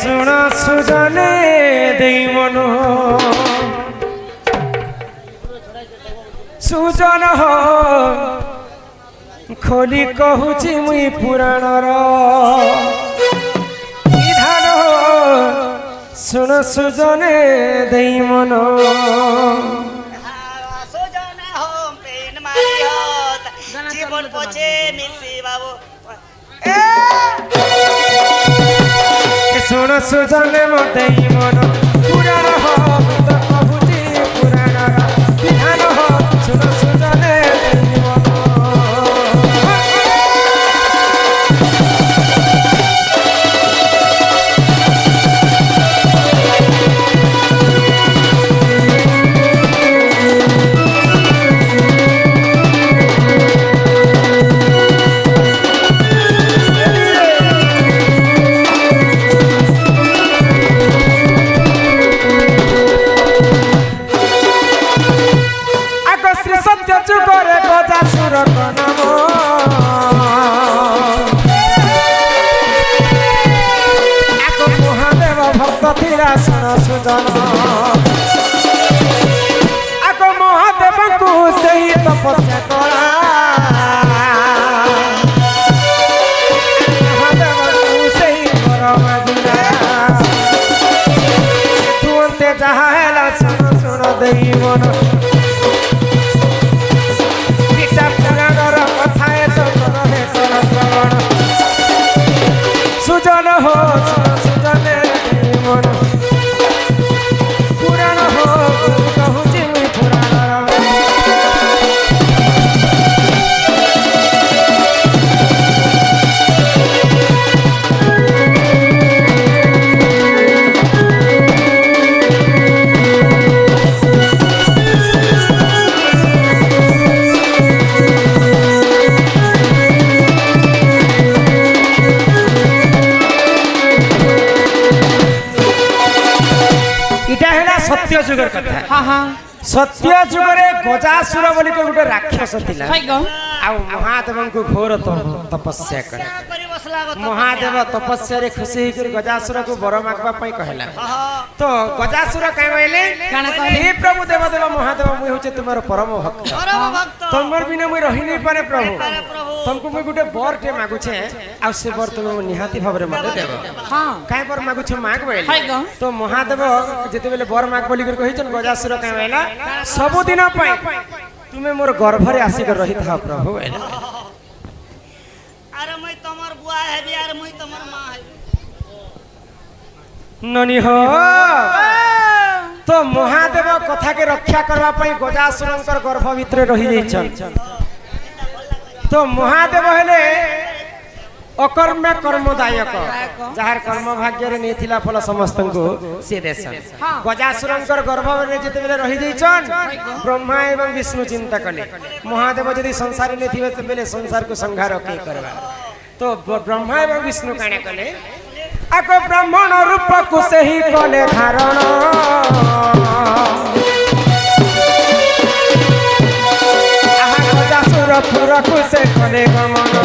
सुन सुजने देई मन सुजन हो खोली कहूची मुई पुराणर विधान हो सुन सुजने देई मन জীবন পছে মিলছি বাবু सुन सुजने देई मन पुराण हो तो कहूची पुराणर विधान हो सुन सुजने देई मन जुगरे गजासुर नाम एक महादेव भक्त थिला सुन सुजन एक महादेव को सही तपस्या करा महादेव को सही परम दिला तुंते जहाला सुन सुन देई मन सुजन हो सुजने मन पुराण हो कहूची मुई पुराणर सत्य जुगर कथा हाँ हाँ सत्य जुगरे गजासुर बोली को गोटे राक्षस थिला आ महादेव को घोर तपस्या करे महादेव तपस्या रे खुशी कर गजासुर को वर मागबा पई कहला तो गजासुर कह कहले हे प्रभु देवदेव महादेव मुई होचे तुम्हारो परम भक्त तुमर बिना मुई रहि नै पारे प्रभु तुमको मुई गोटे वर टे मागु छे आ से वर तुम निहाती भाबरे मते देब हां काय वर मागु छे माग बोले तो महादेव जेते बेले वर माग बोली कर कहिचन गजासुर कहला सब दिन पाई तुम्हें मोर गर्भ रे आसी कर रही था प्रभु अरे मैं तमर बुआ हेबी अरे मैं तमर मां हेबी ननी हो तो महादेव कथा के रक्षा करवा पई गजासुरंकर गर्भ भितर रही जाइछन तो महादेव हेले अकर्म कर्मदायक जहार कर्म भाग्य रे नेथिला फल समस्त को से देसन गजासुरंकर गर्भ रे जेते बेले रही जाइछन ब्रह्मा एवं विष्णु चिंता कले महादेव यदि संसार ने थिबे त बेले संसार को संहार के करबा तो ब्रह्मा एवं विष्णु काने कले आक ब्राह्मण रूप को सही कले धारण आहा गजासुर पुर को से कले गमन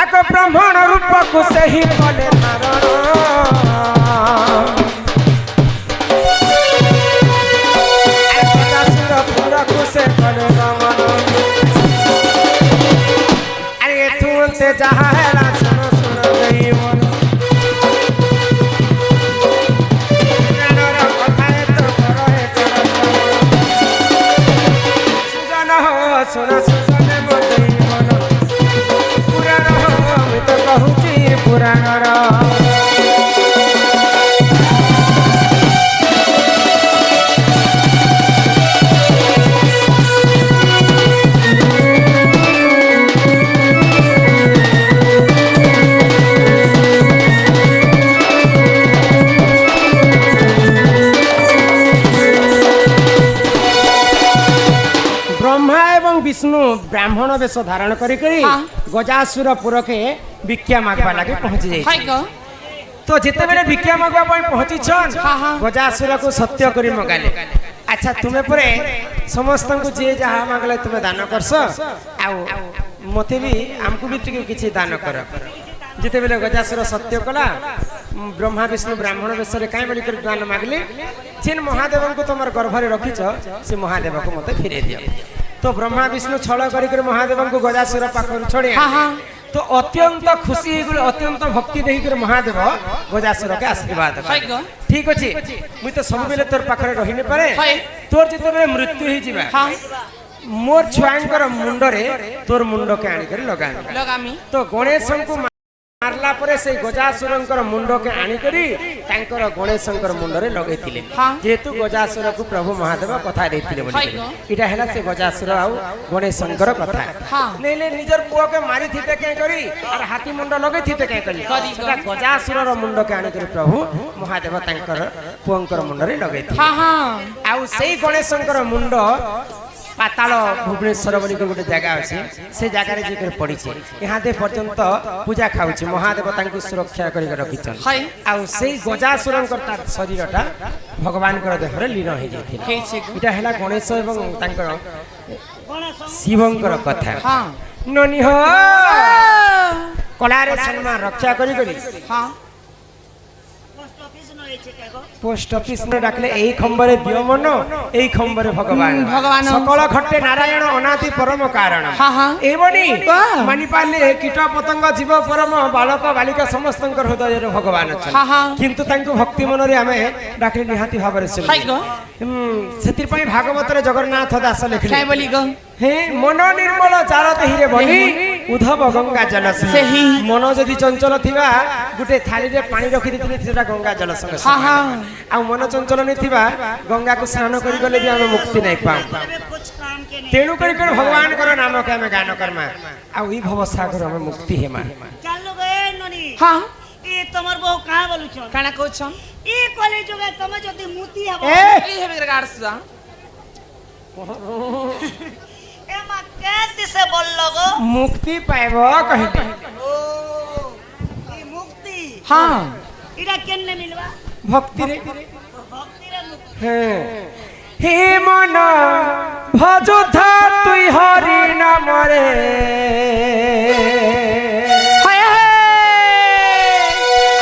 आक ब्राह्मण रूप को सही कले धारण गजासुर पुर को से कले गमन अरे तुंते जहाला सुन सुन देई मन पुराणर कथा तो करहे कर सुजन हो सुन सुजन देई मन पुराण हो मैं तो कहूची पुराणर विष्णु ब्राह्मण वेश धारण करी गजासुर पुर के भिक्षा मागवा लगे पहुंची जाई तो जिते बेले भिक्षा मागवा पहुंची छन गजासुर को सत्य करी मगाले अच्छा तुम्हें परे समस्त को जे जहा मागले तुम्हें दान करस आ मते भी हमको भी किछि दान कर যেତେবেলে গজাসুর সত্য কলা ব্রহ্মা বিষ্ণু ব্রাহ্মণ বেশরে কাই বলি করে দান মাগলে যেন মহাদেবଙ୍କୁ তোমার গর্ভরে রখিছ সে মহাদেবকে মতে ফিরে দিও তো ব্রহ্মা বিষ্ণু ছল করি করে মহাদেবଙ୍କୁ গজাসুর পাখর ছড়ে তো অত্যন্ত খুশি হয়ে অত্যন্ত ভক্তি দেই মহাদেব গজাসুরকে আশীর্বাদ দেবা ঠিক আছে মুই তো সববেলে তোর পাখরে রহিনি পারে তোর যেতেবেলে মৃত্যু হয়ে যাবে মোর ছুয়াঙ্কর মুন্ডরে তোর মুন্ডকে আনিকরি লগামি তো গণেশଙ୍କୁ মারলা পরে সেই গজাসুরঙ্কর মুন্ডকে আনিকরি তাঙ্কর গণেশঙ্কর মুন্ডরে লগাইଥିଲେ যেহেতু গজাসুরକୁ প্রভু মহাদেব কথা ଦେଇଥିଲେ বলি এটা হেলা সে গজাসুর আউ গণেশঙ্কর কথা নেলে নিজর পুଅকে মারি থিতে কে করি আর হাতি মুন্ড লগাই থিতে কে করি সেটা গজাসুরর মুন্ডকে আনিকরি প্রভু মহাদেব তাঙ্কর পুଅଙ୍କର মুন্ডরে লগাইଥିଲେ আউ সেই গণেশঙ্কর মুন্ড পাতাল ভুবনেশ্বর বলি গোটে জায়গা আছে সে জায়গায় যে পড়িছে ইহাদে পর্যন্ত পূজা খাଉଛି মহাদেব তাଙ୍କୁ সুরক্ষা করি রখিছন আর সেই গজাসুরঙ্কর তার শরীরটা ভগবানଙ୍କର দেহরে লীন হয়ে যাইছিল এটা হেলা গণেশ এবং তাঙ্কর শিবঙ্কর কথা ননি হ কলারে সম্মান রক্ষা করি করি পোস্ট অফিস ডাকলে এই খম্বরে দিও মন এই খম্বরে ভগবান সকল ঘটে নারায়ণ অনাদি পরম কারণ এইবনি মানি পারলে কীট পতঙ্গ জীব পরম বালক বালিকা সমস্তঙ্কর হৃদୟରେ ভগবান অছন কিন্তু তাଙ୍କୁ ভক্তি মନରେ আমি ডাকলে নিহাতি ভাବରେ শুনি ସେଥିପାଇଁ ଭାଗବତରେ ଜଗନ୍ନାଥ ଦାସ ଲେଖିଲେ হে মন নির্মল চার দেহিরে বলি উদ্ধব গঙ্গা জল সেই মন যদি চঞ্চল থিবা গুটে থালিরে পানি রখি দিলে সেটা গঙ্গা জল সঙ্গে আর মন চঞ্চল নিথিবা গঙ্গাকে স্নান করি গলে বি আমি মুক্তি নাই পাও তেণু করি করে ভগবানଙ୍କର নামকে আমি গান কর্মা আর এই ভব সাগর আমি মুক্তি হেমা চালু গে ননি হ্যাঁ ই তোমার বউ কাঁ বলুছ কানা কইছ ই কলি যুগে তুমি যদি মুতি হবো এই হেবে গাড়ছ যা এ মা কেতে সে বলল গো মুক্তি পাইব কহিতে ও ই মুক্তি হ্যাঁ ইটা কেনে মিলবা ভক্তি রে মুক্তি হ্যাঁ হে মন ভজুধা তুই হরি নামরে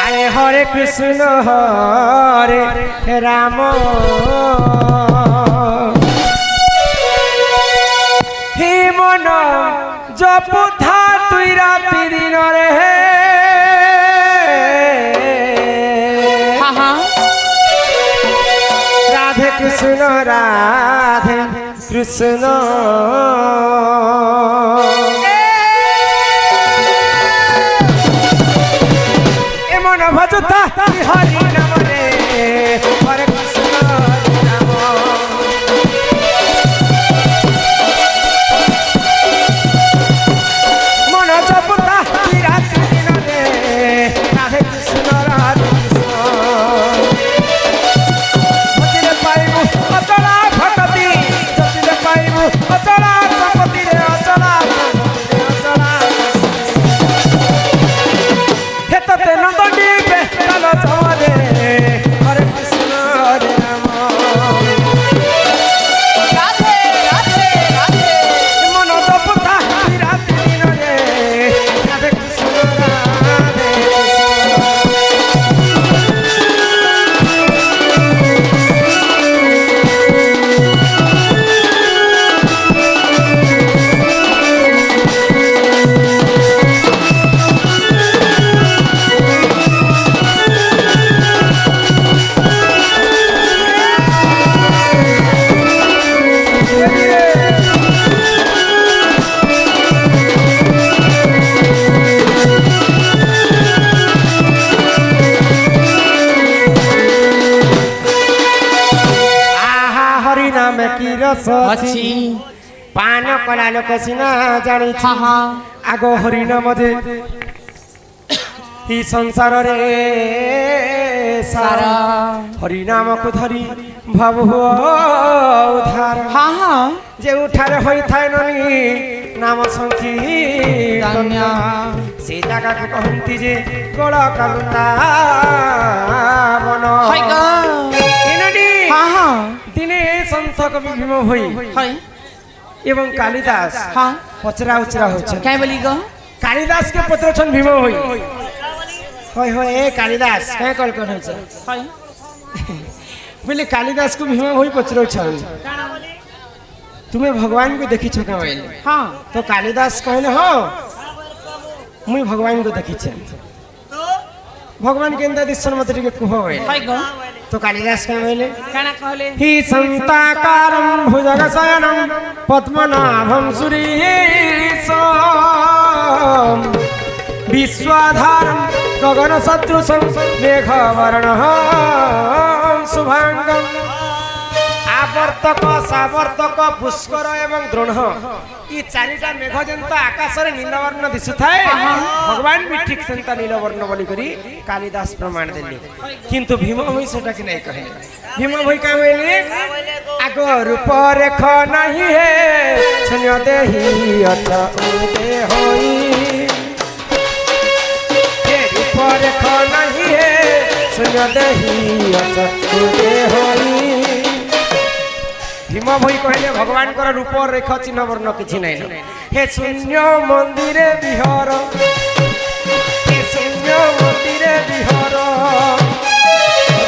আরে হরে কৃষ্ণ হরে রাম হে মন জপুধা তুই রাতি দিনরে রাধে কৃষ্ণ রাধে কৃষ্ণ এমন ভজতা হরি নামরে হরে কৃষ্ণ রাম মন জপতা রাতি দিনরে রাধে কৃষ্ণ রাধে কৃষ্ণ অচলা ভকতি যতিলে পাইবু অচলা সম্পত্তি রে অচলা অচলা হেততে নন্দী বেতাল চলে হরে কৃষ্ণ হরে রাম রাধে রাধে রাধে মন জপতা রাতি দিনরে রাধে কৃষ্ণ রাধে কি রস আছে পান কলা লোক সিনা জানিছি আগ হরিনাম যে এই সংসারে সারা হরিনামକୁ ধরি ভাব উদ্ধার যে উঠারে হইথায় ননি নাম সংকীর্তন সেই জায়গাকে কহନ୍ତି যে গোল কালুন্দাবন দিনে সন্ত কবি ভীম হই এবং কালিদাস পচরা উচরা হচ্ছে কাই বলি গো কালিদাস কে পত্রছন ভীম হই হয় হয় এ কালিদাস কে কল করছ হয় বলে কালিদাস को भीमा होई पचरो छन কানা বলি তুমি ভগবান को देखी छ का बोले हाँ तो कालिदास कहले हो मुई भगवान को देखी छ তো भगवान के अंदर दिसन मत के कुह बोले হয় गो तो कालिदास का बोले काना कहले हि संताकारं भुजगशयनं पद्मनाभं सुरीशं विश्वाधारं गगनसदृशं मेघवर्णं शुभांगं आवर्तक सावर्तक पुष्कर एवं द्रोण ई चारिटा मेघ जंत आकाश रे नीलवर्ण दिसुथाए भगवान भी ठीक सेंता नीलवर्ण बोली करी कालिदास प्रमाण देली किंतु भीम होई सेटा कि नहीं कहले भीम होई का बोले आगो रूप रेख नहीं है छन्य देही अथ उदे होई हे रूप रेख नहीं है छन्य देही अथ उदे होई भीम भई कहले भगवान कर रूप रेख चिन्ह वर्ण किछि नै हे शून्य मंदिरे विहार हे शून्य मंदिरे विहार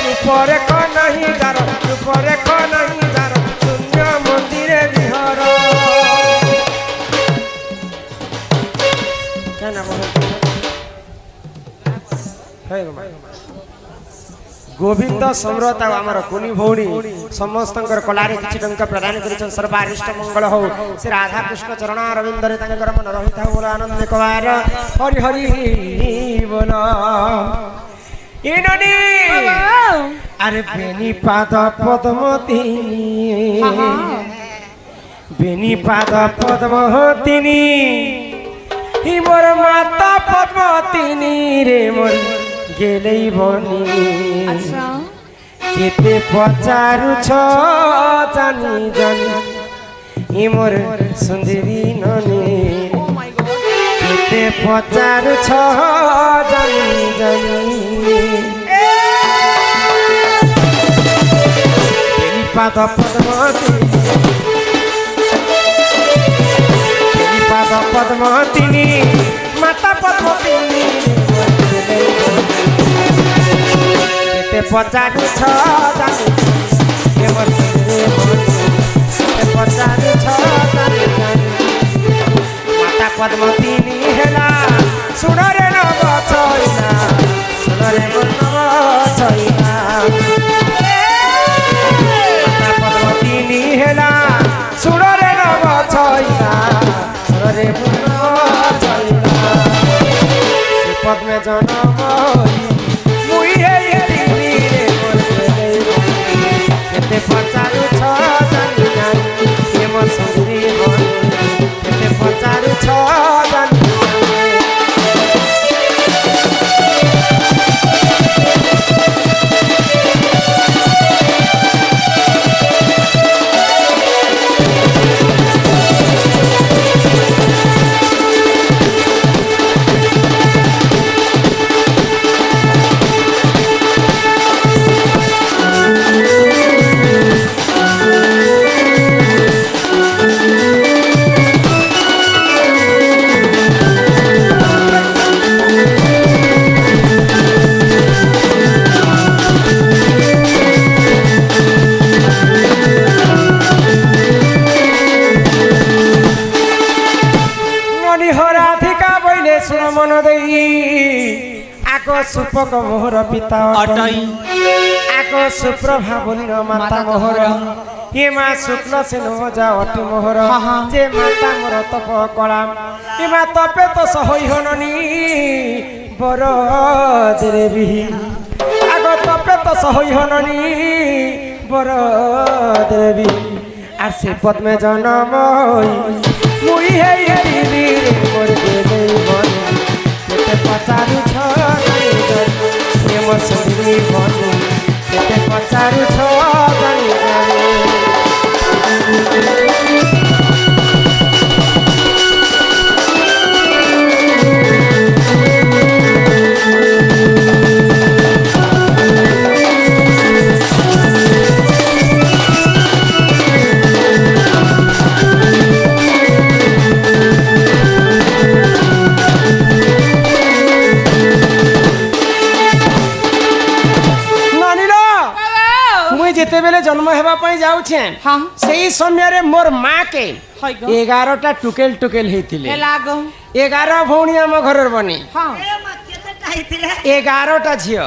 रूप रेख नहीं जार रूप रेख नहीं जार शून्य मंदिरे विहार केना बोल हे गोविंद सम्राट आमर कुनी भौणी समस्त कलारे किछि टंका प्रदान करिछन सर्वारिष्ट मंगल हो श्री राधा कृष्ण चरण अरविंद रे तंकर मन रहिता बोल आनंद कवार हरि हरि बोल इननी अरे बेनी पाद पद्मतिनी बेनी पाद पद्मतिनी हि मोर माता पद्मतिनी रे मोर गेलै बनी अच्छा केते पचारु छ जानी जानी हि मोर सुंदरी ननी ओ माय गॉड केते पचारु छ जानी जानी बेनी पाद पद्मतिनी माता पद्मतिनी केते पचारु छ जानी हे मोर सुंदरी केते पचारु छ जानी जानी माता पद्मतिनी हेला सुन रे नव छैना सुन रे नव छैना माता पद्मतिनी हेला सुन रे नव छैना सुन रे नव छैना से पद में जन्म मुई हे दिनी रे मोर गेलै केते पचारु छ जानी जानी हे मोर सुंदरी बनी केते पचारु छ जानी मन देई आको सुपक मोहर पिता अटई आको सुप्रभा बोलिन माता मोहर हे मा शुक्ल से नो जा अति मोहर जे माता मोर तप कला हे मा तपे तो सहोई हननी बर देवी आको तपे तो सहोई हननी बर देवी আর সে পদ্মে জন্ম মুই হেই দিদি রে মোর দেবে বন কেতে পচারু ছ জানি জানি প্রেম সুন্দরী বন কেতে পচারু ছ জানি জানি যেতেবেলে জন্ম হেবা পাই যাউছে হ্যাঁ সেই সমୟରେ মোর মা কে হয় গো 11টা টুকেল টুকেল হইতিলে এ লাগো 11 ভଉଣୀ ଆମ ଘରର ବନି হ্যাঁ ଏ ମା କେତେଟା ହେଇଥିଲେ 11ଟା ଝିଅ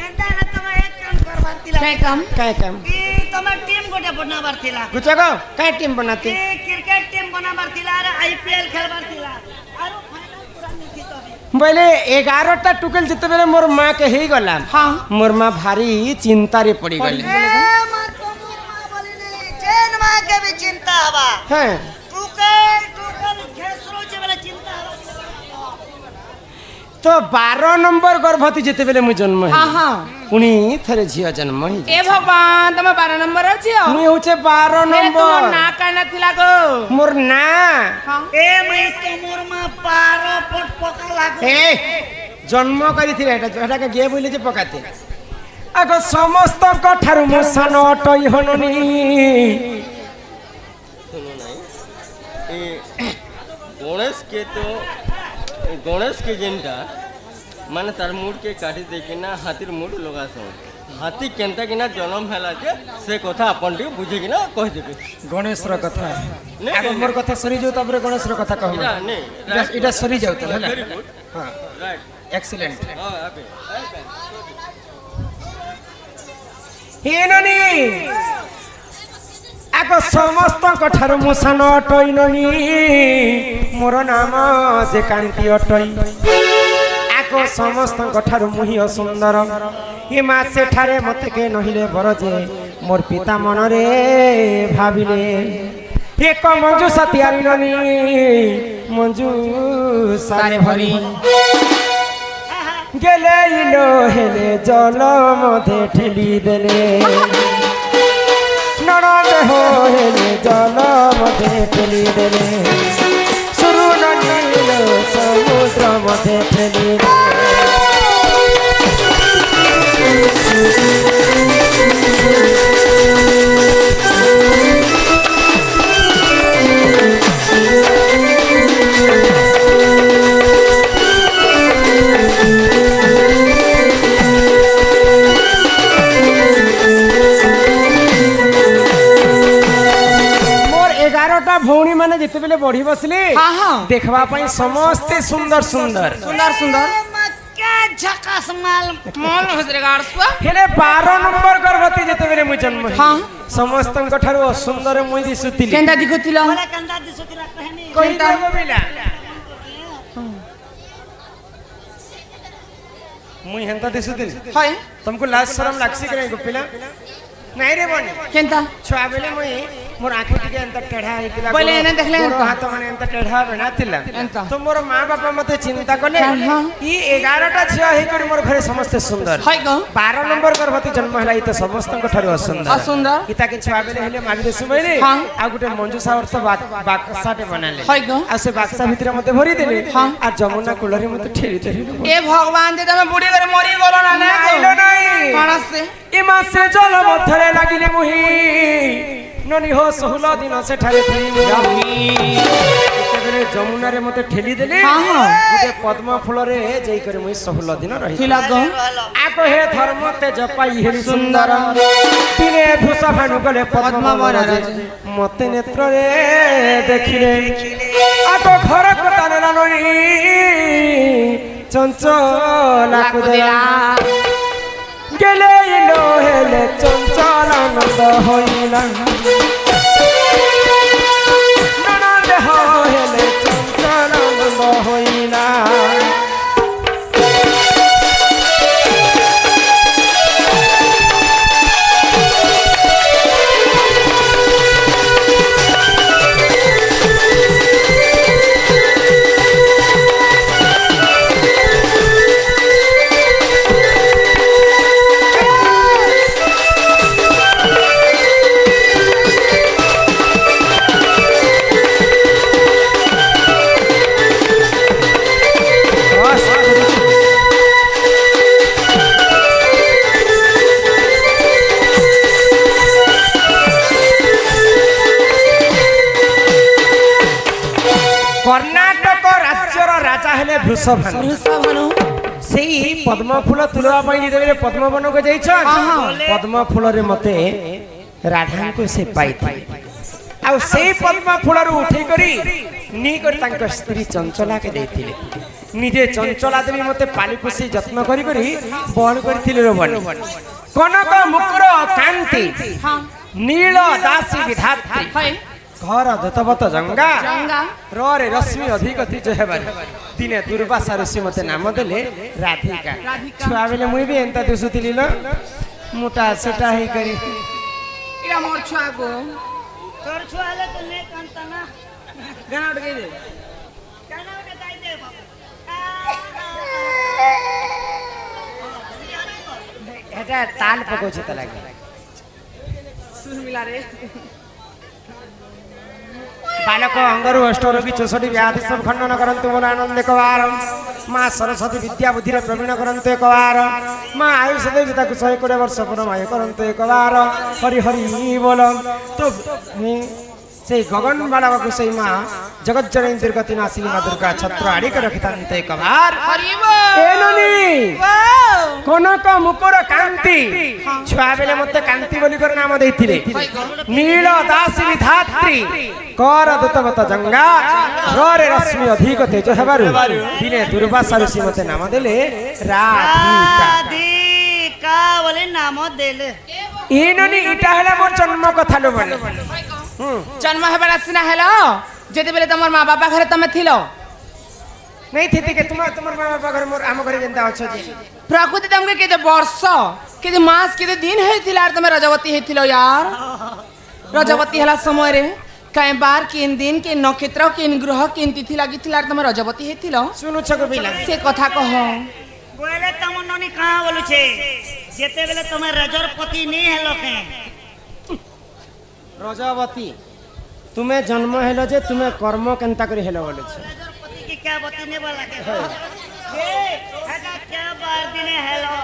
ଏନ୍ତା ହେଲେ ତମେ ଏକ କାମ କରବାର ଥିଲା কে কাম କାଇଁ କାମ ଇ ତମେ ଟିମ୍ ଗୋଟେ ବନାବାର ଥିଲା ଗୁଚକ କାଇଁ ଟିମ୍ ବନାତେ ଇ କ୍ରିକେଟ ଟିମ୍ ବନାବାର ଥିଲା ଆରେ ଆଇପିଏଲ ଖେଳବାର ଥିଲା ଆରୁ ଫାଇନାଲ ପୁରା ନିଶ୍ଚିତ ହେ ବୋଇଲେ 11ଟା ଟୁକେଲ ଯେତେବେଳେ মোর মা কে ହେଇଗଲା হ্যাঁ মোর মা ভারি চিন্তারে পড়িগলে ଏ ମା ତମର ମା ବୋଲିନି ଜେନ୍ ମା କେ ବି ଚିନ୍ତା ହବା হ্যাঁ ଟୁକେଲ ଟୁକେଲ ଖେସରୁଛି ବେଲେ ଚିନ୍ତା ହବା তো 12 নম্বর গর্ভবতী যেতেবেলে মুই জন্ম হ্যাঁ হেলি হ্যাঁ পুনি থরে ঝিও জন্ম হই এ ভগবান তুমি 12 নম্বর আছি মুই হচ্ছে 12 তোমার নম্বর না কানা থিলা গো মোর না এ হ্যাঁ মাই তোমর মা 12 ফুট পকা লাগো এ জন্ম করিছিলে এটাকে গিয়ে বইলে যে পকাতে আগ সমস্তଙ୍କ ଠାରୁ ମୁଁ ସାନ ଅଟଇ ହନୁନି गणेश के तो गणेश के जेनटा माने तार मुड़ के काटी देकिना हाथीर मुड़ लगासन हाथी केनता किना जन्म हैला जे से कथा अपन टी बुझे किना कह देबे ଗଣେଶର କଥା ନେ, ଆଗ ମୋର କଥା ସରି ଯାଉ ତାପରେ ଗଣେଶର କଥା କହିବ इरा ने এটা ସରି ଯାଉ ତ ହେଲା वेरी गुड ହଁ राइट এক্সিলেন্ট हां अबे হেননি আগ ସମସ୍ତଙ୍କ ଠାରୁ ମୁଁ ସାନ ଅଟଇ ନନି ମୋର ନାମ ଯେ କାନ୍ତି ଅଟଇ ଆଗ ସମସ୍ତଙ୍କ ଠାରୁ ମୁହିଁ ଅସୁନ୍ଦର ହି ମା ସେଠାରେ ମତେ କେ ନହିଲେ ବର ଯେ ମୋର ପିତା ମନରେ ଭାବିଲେ ଏକ ମଞ୍ଜୁସା ତିଆରି ନନି ମଞ୍ଜୁ ସାରେ ଭରି গেলে ইলো হেলে জল মধ্যে ঠেলি দেলে নরদ হেলে জল মধ্যে ঠেলি দেলে শুরু নীল সমুদ্র মধ্যে ঠেলি মোর 11টা ভଉଣୀ মানে যেতেবেলে বଢি বসলে হ্যাঁ হ্যাঁ দেখবা পাই সমস্তে সুন্দর সুন্দর সুন্দর সুন্দর মা কে ঝকাস মাল মন হসরে গাড়সুয়া হেলে 12 নম্বর গর্ভবতী যেতেবেলে মুই জন্ম হেলি হ্যাঁ। সমস্তଙ୍କ ଠାରୁ অসুন্দর মুই দিশুতিলি কেনটা দিখুতিল বলে কান্দা দিছুতিলা কহেনি কই কেনটা? দেব বিলা মুই হেন্তা দিশুতিলি হয় तुमको लाज शरम लागसी करे गोपिला नहीं रे बनी কেনটা छुआ बेले मुई मोर आंखी टिके एंत टेढ़ा हेतिला बोले एने देखले मोर एंता। हाथ माने एंत टेढ़ा बना थिला एंता। तो मोर मां बापा मते चिंता कले हाँ। ई 11टा छिया हे कर मोर घरे समस्त सुंदर হয় গো 12 नंबर गर्भवती जन्म हला ई तो समस्तଙ୍କ ठाରୁ असुंदर असुंदर इता के छुआ बेले हेले मागी दे सुबैले हाँ। आ गुटे मंजू सावर तो बाक्साटे बनाले হয় गो आ से बाक्सा भितरे मते भरी देले हाँ। आ जमुना कुलरे मते ठेरी ठेरी এ ভগবান যে তুমি বুড়ি করে মরি গেল না না আইলো নাই কোন আছে ইমা সে জল মধ্যরে লাগিলে মুহি ননি হো 16 দিন সেঠারে থি যেতেবেলে যমুনারে মতে ঠেলি দেলে হ্যাঁ, হ্যাঁ। গুটে পদ্ম ফুলরে যাই করে মুই 16 দিন রহি থিলা গো আকো হে ধর্ম তেজ পাই হেরি সুন্দর দিনে ভূষা ভানু গলে পদ্ম বরাজে মতে নেত্রে দেখিলে আকো ঘর কথা ননি চঞ্চলা কুদেলা গেলে ইলো হেলে চঞ্চল আনন্দ হইলা ননদ হেলে চঞ্চল আনন্দ হইলা কর্ণাটক রাজ্যর রাজা হেলে বৃষভানু বৃষভানু সেই ସେଇ ପଦ୍ମ ଫୁଲ ତୁଳବା ପାଇଁ ଯେତେବେଳେ ପଦ୍ମବନକୁ ଯାଇଛନ୍ ପଦ୍ମ ଫୁଲରେ ମତେ ରାଧାଙ୍କୁ ସେ ପାଇଥିଲେ ଆଉ ସେଇ ପଦ୍ମ ଫୁଲରୁ ଉଠେଇ କରି ନି କରି ତାଙ୍କ ସ୍ତ୍ରୀ ଚଞ୍ଚଳାକେ ଦେଇଥିଲେ ନିଜେ ଚଞ୍ଚଳା ଦେବୀ ମତେ ପାଳି ପୋଷି ଯତ୍ନ କରି କରି ବହନ କରିଥିଲେ ରେ ବନି କନକ ମୁକୁର କାନ୍ତି ନୀଳ ଦାସୀ ବିଧାତ୍ରୀ ଘର ଦତବତ ଜଙ୍ଗା ରରେ ରଶ୍ମି ଅଧିକ ତେଜ ହେବାରେ ଦିନେ ଦୁର୍ବାସା ଋଷି ମତେ ନାମ ଦେଲେ ରାଧିକା ଛୁଆ ବେଲେ ମୁଇଁ ବି ଏନ୍ତା ଦିଶୁଥିଲି ଲ ମୋଟା ସେଟା ହେଇ କରି ଏଟା ମୋର ଛୁଆ ଗো তোর ছুয়া হলে তো নে কান্তা না গানা উঠে গেছে কেন ওটা গাই দে বাবা এটা তাল পকাউছে তা লাগে সুর মিলা রে बालक अंगरु अष्टरोगी 64 व्याधि सब खंडन करंतु मन आनंद एकवार माँ सरस्वती विद्या बुद्धि प्रवीण करंतु एकवार माँ आयुष देवी ताकु 120 वर्ष पुरमाय करंतु एकवार हरि हरि बोल तो से गगन बालक से माँ जगत जननी दुर्गति नासिनी माँ दुर्गा छत्र आड़ी कर रखितांत एकवार हरि बोल ए ननी कनक मुकुर कांति छुआ बेले मते कांति बोली कर नाम देथिले नील दासी विधात्री कर दूतवत जंगा रे रश्मि अधिक तेज हेबारु दिने दुर्वासा ऋषि मते नाम देले राधिका রাধিকা বলে নাম দেলে ए ननी इटा हला मोर जन्म कथा लो बने जन्म हेबार सिना हेलो जेते बेले तमर माँ बाबा घरे तमे थिलो नहीं थी के तुम तुमर मां बाबा घर मोर आम घरे जेंता अछ जे प्रकृति तमके केते वर्ष केते मास केते दिन हेतिला तमे रजवती हेतिलो यार रजवती हला समय रे कई बार किन दिन किन नक्षत्र किन ग्रह किन तिथि लागिथिला तमे रजवती हेतिलो सुनु छको बिला से कथा कह बोले तम ननी कहाँ बोलू छे जेते बेले तमे रजरपति नहीं हेलो के रजवती तुम्हें जन्म हेलो जे तुम्हें कर्म केनता करी हेलो बोले छे रजरपति की क्या बतने वाला के ए हगा क्या बार दिने हेलो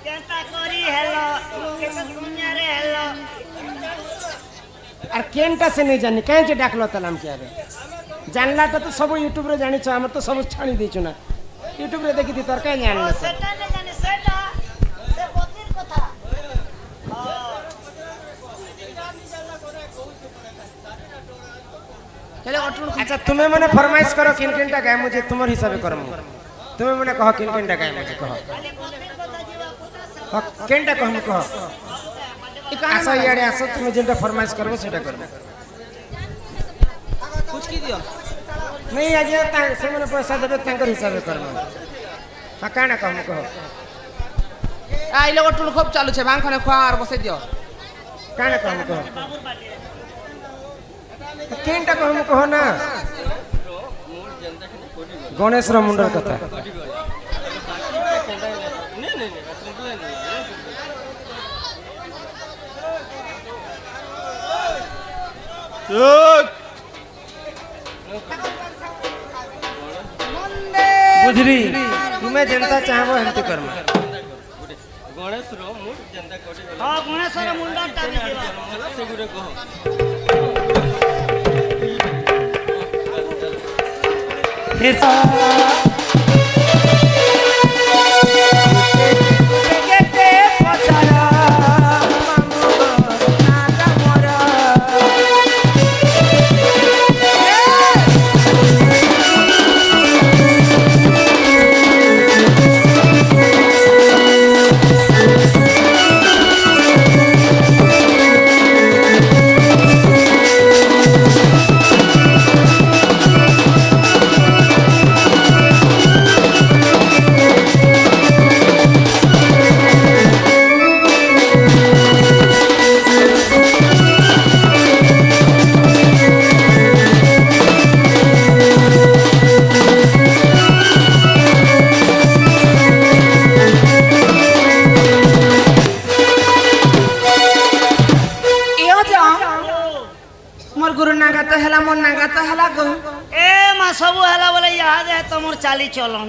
केनता करी हेलो केते दुनिया रे हेलो और केनटा से नहीं जानी कहीं जे डाकलो तलाम के आबे जानला तो सब यूट्यूब रे जानि छ हमर तो सब छाणी देछु ना यूट्यूब रे देखि दी तरका जानला से सेटा ने जाने सेटा से बतिर कथा चलो अटुन अच्छा तुम्हें मने फरमाइश करो किन किनटा गाय मुझे तुमर हिसाब करम तुम्हें मने कहो किन किनटा गाय मुझे कहो केनटा कहम कहो आसो याडे आसो तुम जेंटा फरमाइश करबो सेटा करबो कुछ की दियो नहीं आज से मने पैसा देबे तांकर हिसाब करबो काना कहम कहो आई लोग अटुन खूब चालू छे बांग खने खुआर बसे दियो काना कहम कहो केनटा कहम कहो ना गणेश रा मुंडर कथा बुझरी तुम्हें जनता चाहबो एंती करम गणेश रो मूड जनता कोटी हां गणेशर मुंडन टानी देवा से गुरे कहो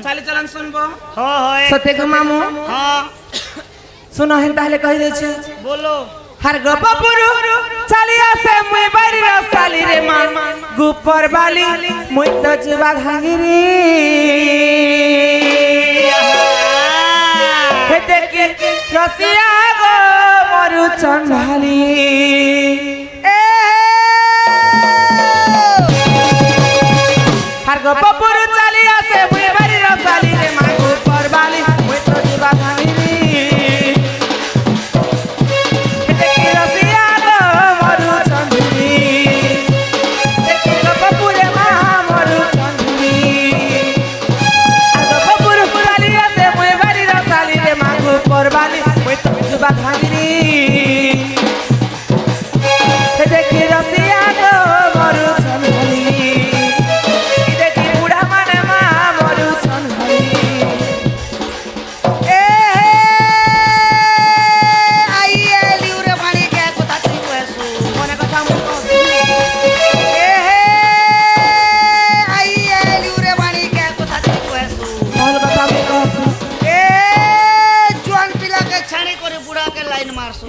चाली चलन सुनबो हो होए सत्य को मामू हां सुनो हेन ताहले कहि दे छे बोलो हर गपपुरु चाली आसे मुई बारी रसाली रे मान गुपर बाली मुई तजबा घागिरी দেখি রসিয়া গো মরু চন্ডালি আর গো পপুর চালি আছে মুই বাড়ি রসালি রে মাগু পরবালি মুই তো দিবা ধানিনি দেখি রসিয়া গো মরু চন্ডালি দেখি গো পপুরে মা মরু চন্ডালি আর গো পপুর চালি আছে মুই বাড়ি রসালি রে মাগু পরবালি মুই তো দিবা ধানিনি দেখি রসিয়া গো মরু চন্ডালি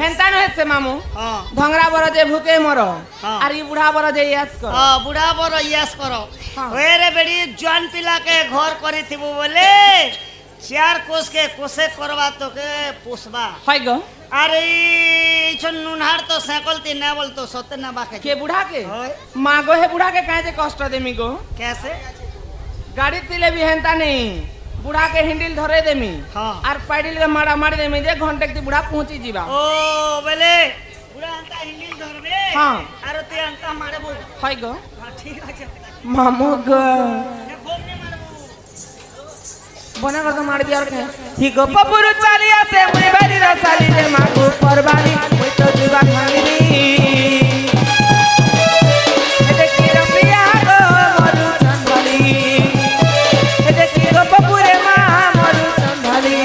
হেনতা নহেছে মামু ধংরা বড় যে ভুকে মর আর ই বুড়া বড় যে ইয়াস কর বুড়া বড় ইয়াস কর হ্যাঁ। ওয়ে রে বেড়ি জোয়ান পিলাকে ঘর করিথিব বলে চার কোষকে কোষে করবা তোকে পোষবা হয় গো আর এই নুনহার তো সাইকলতি না বলতো সতে না বাকে কে বুড়া के হয় মা গো হে বুড়া के काहे जे कष्ट देमी गो कैसे गाड़ी तिले भी हेनता नहीं बुढ़ा के हैंडल धरे देमी हाँ। और पैडिल के मारा मारी देमी जे घंटे के बुढ़ा पहुंची जीवा ओ बोले बुढ़ा अंता हिंदी धरबे हाँ। আর তে अंता मारे बोल হয় গো हां ठीक আছে मामू गो না গোমনে মারবো बना कर तो मार दिया और के ही गो पपुरु चाली आसे मुई बारी रसाली रे मागु परबाली मुई तो जीवा खानी देखी रसिया गो मरु चंदली देखी गो पपुरे मा मरु चंदली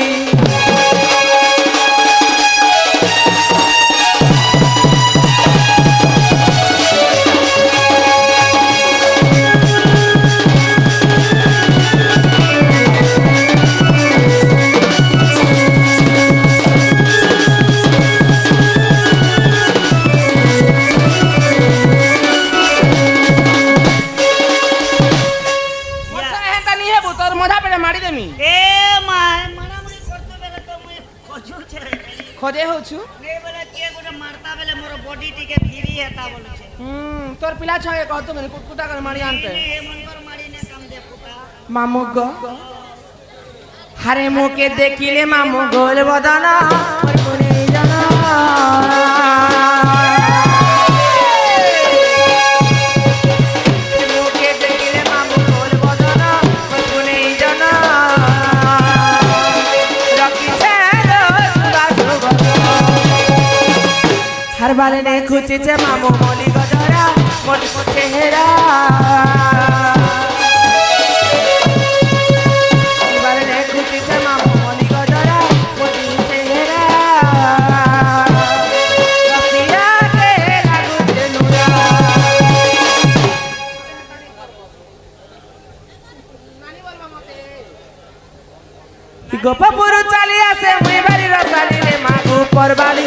এ মাই মারামারি করতে বেলে তো মুই খজু ছেড়ে खोजे होछु নে বলে কে গোটে মারতা বেলে মোর বডি টিকে ফিরি হেতা বলছে तोर पिला छे कहतो मैंने कुटकुटा कर मारी आनते এ মনकर মারি নে কাম দে পুতা मामू गो हरे मुके देखिले मामू गोल बदना और कोने जाना मुके देखिले मामू गोल बदना और कोने जाना रखी छे बाजू हर बाले ने खुची छे मामू मोली गजरा मोटी चेहरा गोपापुर चाली आसे मुई बारी रसाली रे मागु परबाली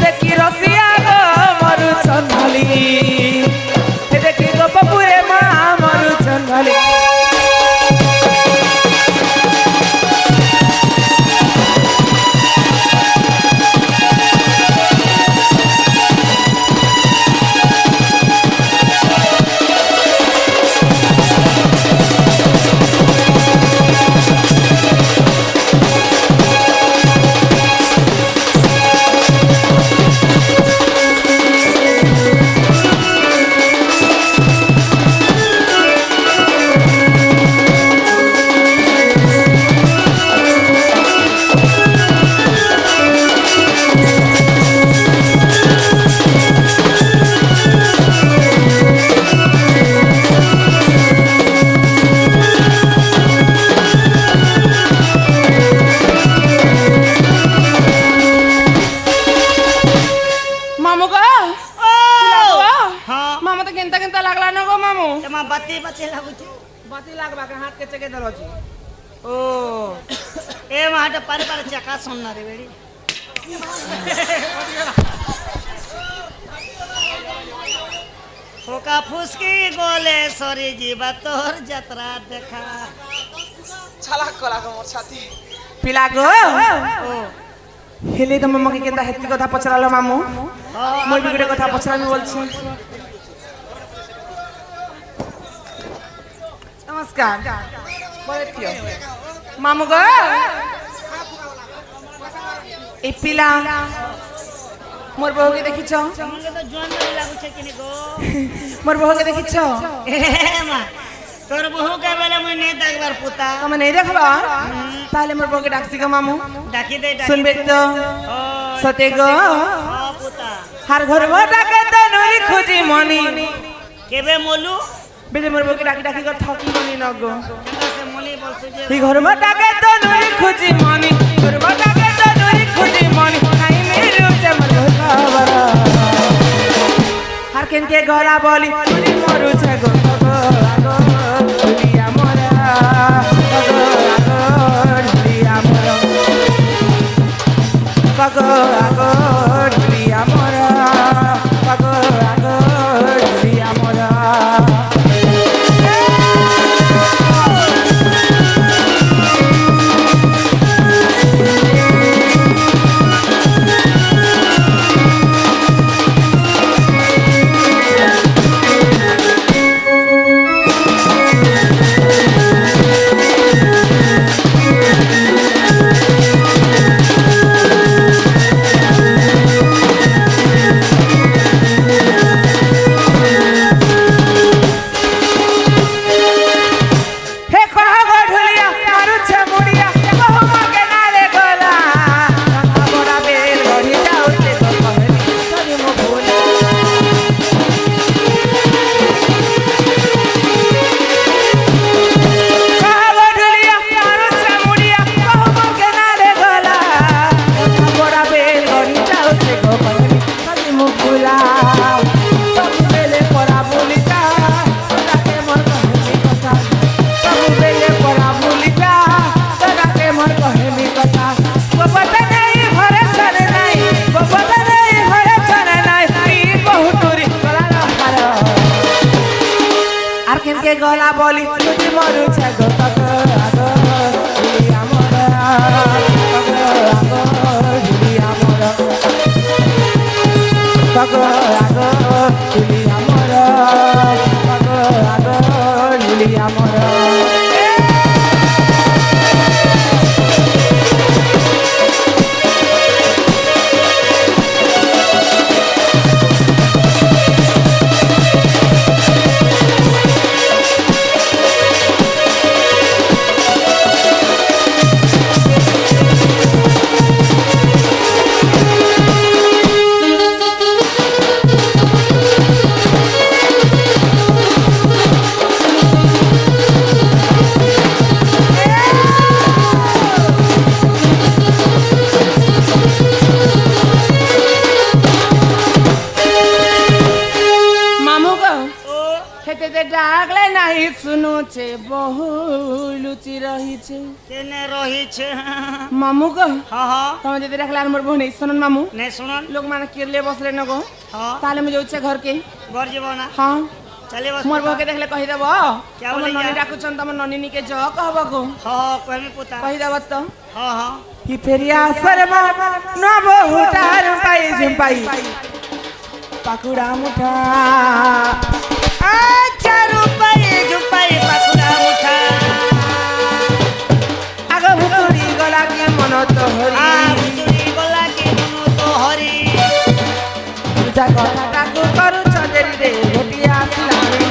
देखी रसिया गो मरु चंदली देखी गोपापुरे मा मरु चंदली बाती बचे लागुची बाती लागबा के हाथ के चके दरजी ओ ए माटे पारे पारे चका सुनना रे बेड़ी পোকা ফুসকি গলে সরি ଯିବା তোর যাত্রা দেখা চালাক কলা গো মোর সাথে পিলা গো হেলে তুমি আমাকে কেনতা হেতি কথা পছরালো মামু মই বি গুটে কথা পছরামি বলছি নমস্কার বলে থিও মামু গো এই পিলা মোর বউকে দেখিছ তোমাকে তো জোয়ান লাগি লাগুছে কিনি গো মোর বউকে দেখিছ এ মা তোর বহু কে বেলে মুই নেই দেখবার পুতা তুমি নেই দেখবা তাহলে মোর বউকে ডাকছি গো মামু ডাকি দে ডাকি শুনবে তো সতে গো পুতা হার ঘর ডাকে তো নুরি খুঁজি মনি কেবে মলু বেলে মোর বউকে ডাকি ডাকি গো থকি মনি ন গো কেনতা সে মলি বলছো যে এই ঘর ডাকে তো নুরি খুঁজি মনি ঘর ডাকে তো নুরি খুঁজি মনি নাই মেরু চমর খবর হার কেনকে গলা বলি নুরি মরু গো গো আগো দুলিয়া মোরা গো আগো দুলিয়া মোরা গো আগো দুলিয়া মোরা গো আগো দুলিয়া মোরা গলা বলি তুই মরুছে গো গো আগো দুলিয়া মোরা গো আগো দুলিয়া মোরা গো আগো দুলিয়া মোরা গো আগো দুলিয়া মোরা ডাকলে নাই শুনুছে বহু লুচি রহিছে কেনে রহিছে মামু গো হ্যাঁ হ্যাঁ তুমি যদি দেখলে আর মোর বউ নেই শুনুন মামু নে শুনুন লোক মানে কিরলে বসলে ন গো হ্যাঁ তাহলে আমি যাচ্ছে ঘরকে ঘর যাব না হ্যাঁ চলে বস মোর বউকে দেখলে কহি দেব क्या তোমার बोले ননি क्या? ডাকুছন তোমার ননিনীকে জ কহব গো হ্যাঁ কইমি পুতা কহি দেব তো হ্যাঁ হ্যাঁ হি ফেরিয়া শর্মা ন বহুটার পাই ঝুম্পাই পাকুড়া মুঠা আচ্ছা রূপাই ঝুপাই পাকুড়া মুঠা আগ ভুতুরি গলা কি মন তো হরি ভুতুরি গলা কি মন তো হরি তুজা কথাটাকু করুছ দেরি রে ভেটিয়া আসিলানি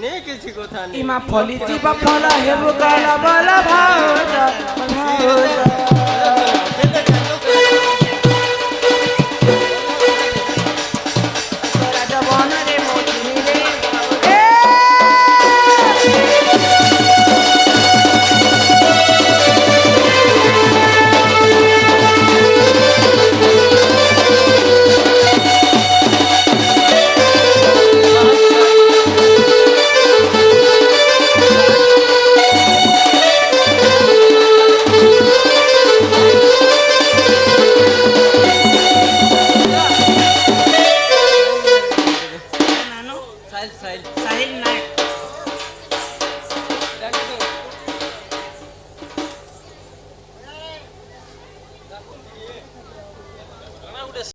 নে কিছু কথা নেই ইমা ফলি জীব ফল হেবু গল বল ভাউজ ভাউজ ସାହିଲ ସାହିଲ ନାୟକ